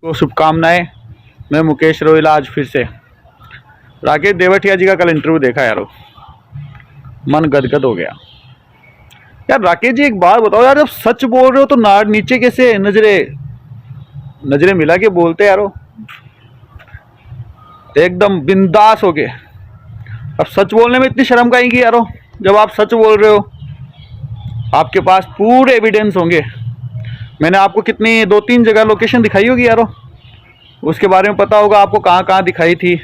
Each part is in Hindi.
को शुभकामनाएं। मैं मुकेश रोहिला आज फिर से राकेश देवटिया जी का कल इंटरव्यू देखा यारो, मन गदगद हो गया यार। राकेश जी एक बात बताओ यार, जब सच बोल रहे हो तो नाड़ नीचे कैसे नजरे मिला के बोलते यारो, एकदम बिंदास हो गए। अब सच बोलने में इतनी शर्म काहेंगी यारो? जब आप सच बोल रहे हो आपके पास पूरे एविडेंस होंगे। मैंने आपको कितनी 2-3 जगह लोकेशन दिखाई होगी यारो, उसके बारे में पता होगा आपको कहाँ कहाँ दिखाई थी,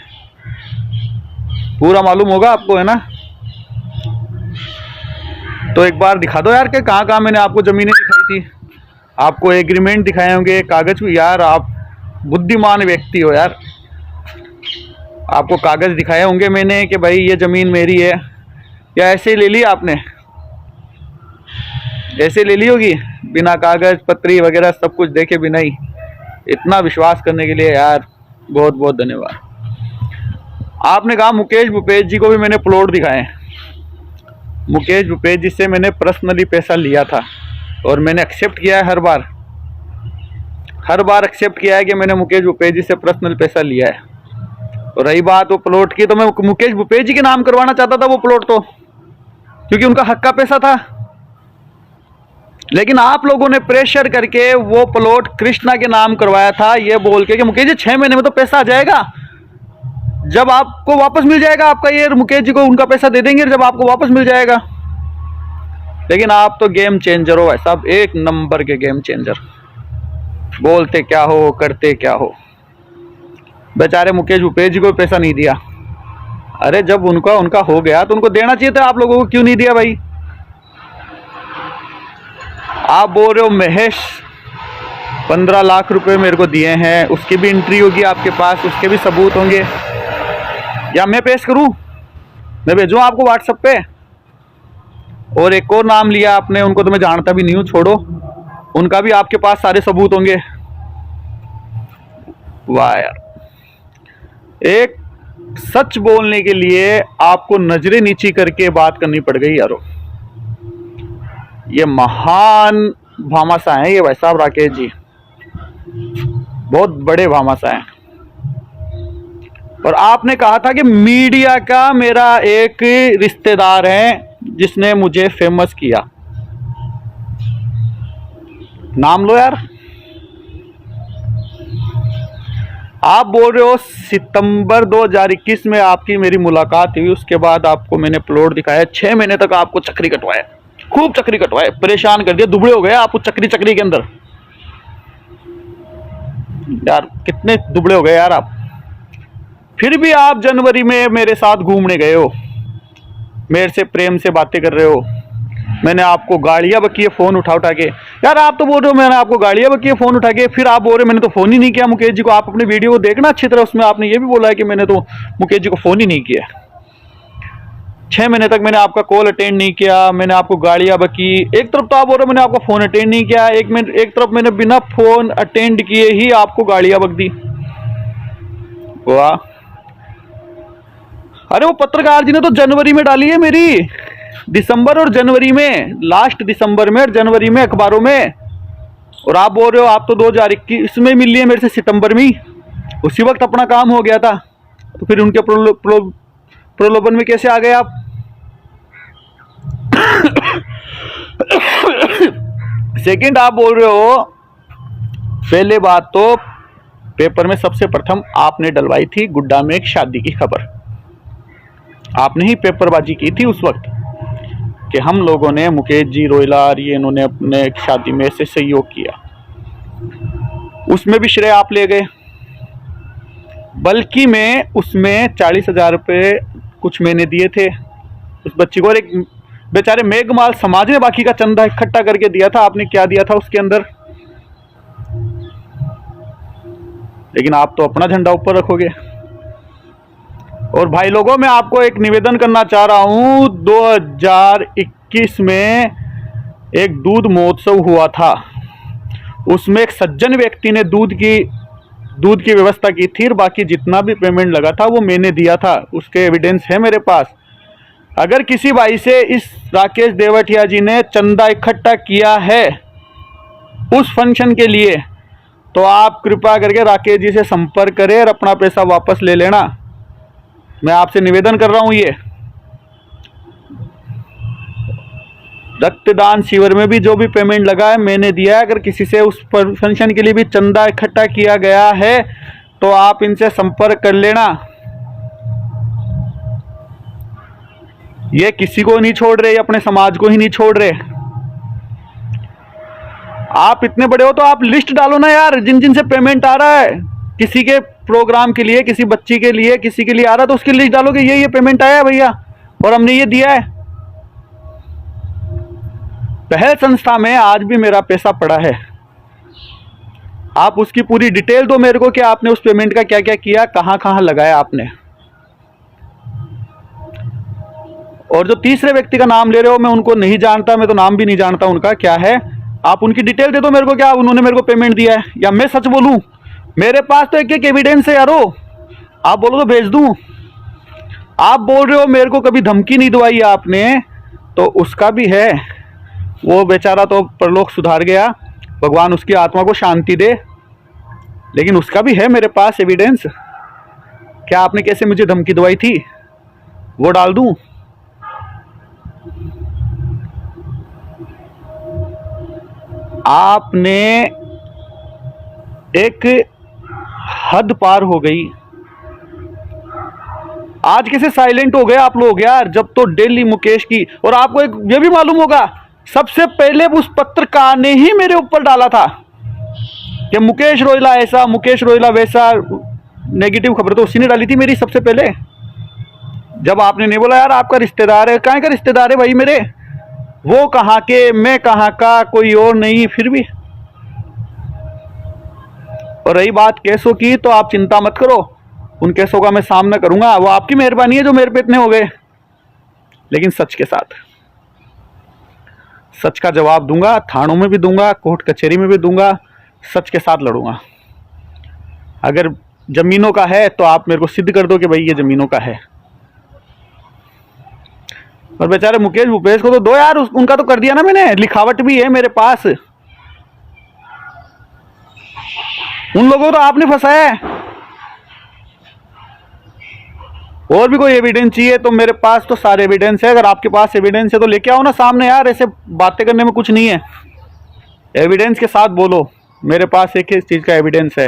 पूरा मालूम होगा आपको, है ना? तो एक बार दिखा दो यार कि कहाँ कहाँ मैंने आपको ज़मीनें दिखाई थी। आपको एग्रीमेंट दिखाए होंगे, कागज़ भी। यार आप बुद्धिमान व्यक्ति हो यार, आपको कागज़ दिखाए होंगे मैंने कि भाई ये ज़मीन मेरी है, या ऐसे ही ले ली आपने? ऐसे ले ली होगी बिना कागज़ पत्री वगैरह सब कुछ देखे बिना ही। इतना विश्वास करने के लिए यार बहुत बहुत धन्यवाद। आपने कहा मुकेश भूपेश जी को भी मैंने प्लॉट दिखाए। मुकेश भूपेश जी से मैंने पर्सनली पैसा लिया था और मैंने एक्सेप्ट किया है, हर बार एक्सेप्ट किया है कि मैंने मुकेश भूपेश जी से पर्सनल पैसा लिया है। और रही बात वो प्लॉट की, तो मैं मुकेश भूपेश जी के नाम करवाना चाहता था वो प्लॉट, तो क्योंकि उनका हक का पैसा था। लेकिन आप लोगों ने प्रेशर करके वो प्लॉट कृष्णा के नाम करवाया था, ये बोल के कि मुकेश जी 6 महीने में तो पैसा आ जाएगा, जब आपको वापस मिल जाएगा आपका ये, मुकेश जी को उनका पैसा दे देंगे जब आपको वापस मिल जाएगा। लेकिन आप तो गेम चेंजर हो भाई साहब, एक नंबर के गेम चेंजर। बोलते क्या हो करते क्या हो। बेचारे मुकेश भूपेश जी को पैसा नहीं दिया। अरे जब उनका हो गया तो उनको देना चाहिए था, आप लोगों को क्यों नहीं दिया भाई? आप बोल रहे हो महेश 15 लाख रुपए मेरे को दिए हैं, उसकी भी एंट्री होगी आपके पास, उसके भी सबूत होंगे, या मैं पेश करूं? मैं भेजूं आपको व्हाट्सएप पे? और एक और नाम लिया आपने, उनको तो मैं जानता भी नहीं हूं, छोड़ो, उनका भी आपके पास सारे सबूत होंगे। वाह यार, एक सच बोलने के लिए आपको नजरें नीची करके बात करनी पड़ गई यारो। ये महान भामाशाह हैं ये भाई साहब राकेश जी, बहुत बड़े भामाशाह हैं। और आपने कहा था कि मीडिया का मेरा एक रिश्तेदार है जिसने मुझे फेमस किया। नाम लो यार। आप बोल रहे हो सितंबर 2021 में आपकी मेरी मुलाकात हुई, उसके बाद आपको मैंने प्लॉट दिखाया, 6 महीने तक आपको चक्री कटवाया, खूब चक्री कटवाए, परेशान कर दिया, दुबड़े हो गए आप उस चक्री के अंदर। यार कितने दुबड़े हो गए यार आप। फिर भी आप जनवरी में मेरे साथ घूमने गए हो, मेरे से प्रेम से बातें कर रहे हो, मैंने आपको गालियां बकी है फोन उठा के। यार आप तो बोल रहे हो मैंने आपको गालियां बकी है फोन उठा के, फिर आप बोल रहे हो मैंने तो फोन ही नहीं किया मुकेश जी को। आप अपने वीडियो को देखना अच्छी तरह, उसमें आपने ये भी बोला है कि मैंने तो मुकेश जी को फोन ही नहीं किया। 6 महीने तक मैंने आपका कॉल अटेंड नहीं किया, मैंने आपको गालियां बकी। एक तरफ तो आप बोल रहे हो मैंने आपका फोन अटेंड नहीं किया, एक तरफ मैंने बिना फोन अटेंड किए ही आपको गालियां बक दी। वाह। अरे वो पत्रकार जी ने तो जनवरी में डाली है मेरी, दिसंबर और जनवरी में, लास्ट दिसंबर में और जनवरी में अखबारों में। और आप बोल रहे हो आप तो 2021 में मिल लिए मेरे से, सितंबर में, उसी वक्त अपना काम हो गया था। तो फिर उनके प्रलोभन में कैसे आ गए आप? सेकंड, आप बोल रहे हो पहले बात तो पेपर में सबसे प्रथम आपने डलवाई थी गुड्डा में एक शादी की खबर, आपने ही पेपरबाजी की थी उस वक्त कि हम लोगों ने मुकेश जी रोहिला ये इन्होंने अपने शादी में से सहयोग किया। उसमें भी श्रेय आप ले गए, बल्कि मैं उसमें 40,000 रुपये कुछ मैंने दिए थे उस बच्ची को, और एक बेचारे मेघमाल समाज ने बाकी का चंदा इकट्ठा करके दिया था। आपने क्या दिया था उसके अंदर? लेकिन आप तो अपना झंडा ऊपर रखोगे। और भाई लोगों, मैं आपको एक निवेदन करना चाह रहा हूं, 2021 में एक दूध महोत्सव हुआ था, उसमें एक सज्जन व्यक्ति ने दूध की व्यवस्था की थी, और बाकी जितना भी पेमेंट लगा था वो मैंने दिया था, उसके एविडेंस है मेरे पास। अगर किसी भाई से इस राकेश देवटिया जी ने चंदा इकट्ठा किया है उस फंक्शन के लिए, तो आप कृपया करके राकेश जी से संपर्क करें और अपना पैसा वापस ले लेना। मैं आपसे निवेदन कर रहा हूं। ये रक्तदान शिविर में भी जो भी पेमेंट लगा है मैंने दिया है। अगर किसी से उस फंक्शन के लिए भी चंदा इकट्ठा किया गया है तो आप इनसे संपर्क कर लेना। ये किसी को नहीं छोड़ रहे, ये अपने समाज को ही नहीं छोड़ रहे। आप इतने बड़े हो तो आप लिस्ट डालो ना यार, जिन जिन से पेमेंट आ रहा है। किसी के प्रोग्राम के लिए, किसी बच्ची के लिए, किसी के लिए आ रहा है तो उसकी लिस्ट डालो कि ये पेमेंट आया है भैया और हमने ये दिया है। पहल संस्था में आज भी मेरा पैसा पड़ा है। आप उसकी पूरी डिटेल दो मेरे को कि आपने उस पेमेंट का क्या क्या किया, कहां कहां लगाया आपने। और जो तीसरे व्यक्ति का नाम ले रहे हो मैं उनको नहीं जानता, मैं तो नाम भी नहीं जानता उनका क्या है। आप उनकी डिटेल दे दो मेरे को, क्या उन्होंने मेरे को पेमेंट दिया है या मैं सच बोलूं। मेरे पास तो एक एक एविडेंस है यारो, आप बोलो तो भेज दूं। आप बोल रहे हो मेरे को कभी धमकी नहीं दवाई आपने, तो उसका भी है। वो बेचारा तो परलोक सुधार गया, भगवान उसकी आत्मा को शांति दे, लेकिन उसका भी है मेरे पास एविडेंस। क्या आपने कैसे मुझे धमकी दवाई थी वो डाल दूं। आपने एक हद पार हो गई। आज कैसे साइलेंट हो गए आप लोग यार, जब तो डेली मुकेश की। और आपको एक ये भी मालूम होगा, सबसे पहले उस पत्रकार ने ही मेरे ऊपर डाला था कि मुकेश रोयला ऐसा, मुकेश रोयला वैसा। नेगेटिव खबर तो उसी ने डाली थी मेरी सबसे पहले। जब आपने नहीं बोला यार आपका रिश्तेदार है, कहाँ का रिश्तेदार है भाई मेरे, वो कहाँ के, मैं कहाँ का, कोई और नहीं। फिर भी और रही बात केसों की, तो आप चिंता मत करो, उन केसों का मैं सामना करूंगा। वो आपकी मेहरबानी है जो मेरे पे इतने हो गए, लेकिन सच के साथ। सच का जवाब दूंगा, थानों में भी दूंगा, कोर्ट कचहरी में भी दूंगा, सच के साथ लड़ूंगा। अगर जमीनों का है तो आप मेरे को सिद्ध कर दो कि भाई ये जमीनों का है। और बेचारे मुकेश भूपेश को तो दो यार, उनका तो कर दिया ना मैंने, लिखावट भी है मेरे पास। उन लोगों को तो आपने फंसाया है। और भी कोई एविडेंस चाहिए तो मेरे पास तो सारे एविडेंस है। अगर आपके पास एविडेंस है तो लेके आओ ना सामने यार, ऐसे बातें करने में कुछ नहीं है। एविडेंस के साथ बोलो, मेरे पास एक ही चीज का एविडेंस है।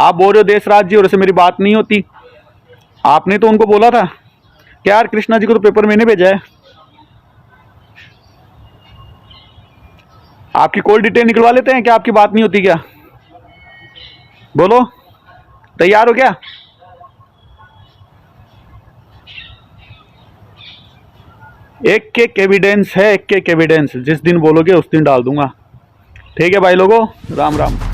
आप बोल रहे हो देश राज्य और ऐसे मेरी बात नहीं होती। आपने तो उनको बोला था कि यार कृष्णा जी को तो पेपर मैंने भेजा है। आपकी कॉल डिटेल निकलवा लेते हैं, क्या आपकी बात नहीं होती क्या? बोलो, तैयार हो क्या? एक एक एविडेंस है, एक एक एविडेंस। जिस दिन बोलोगे उस दिन डाल दूंगा। ठीक है भाई लोगों, राम राम।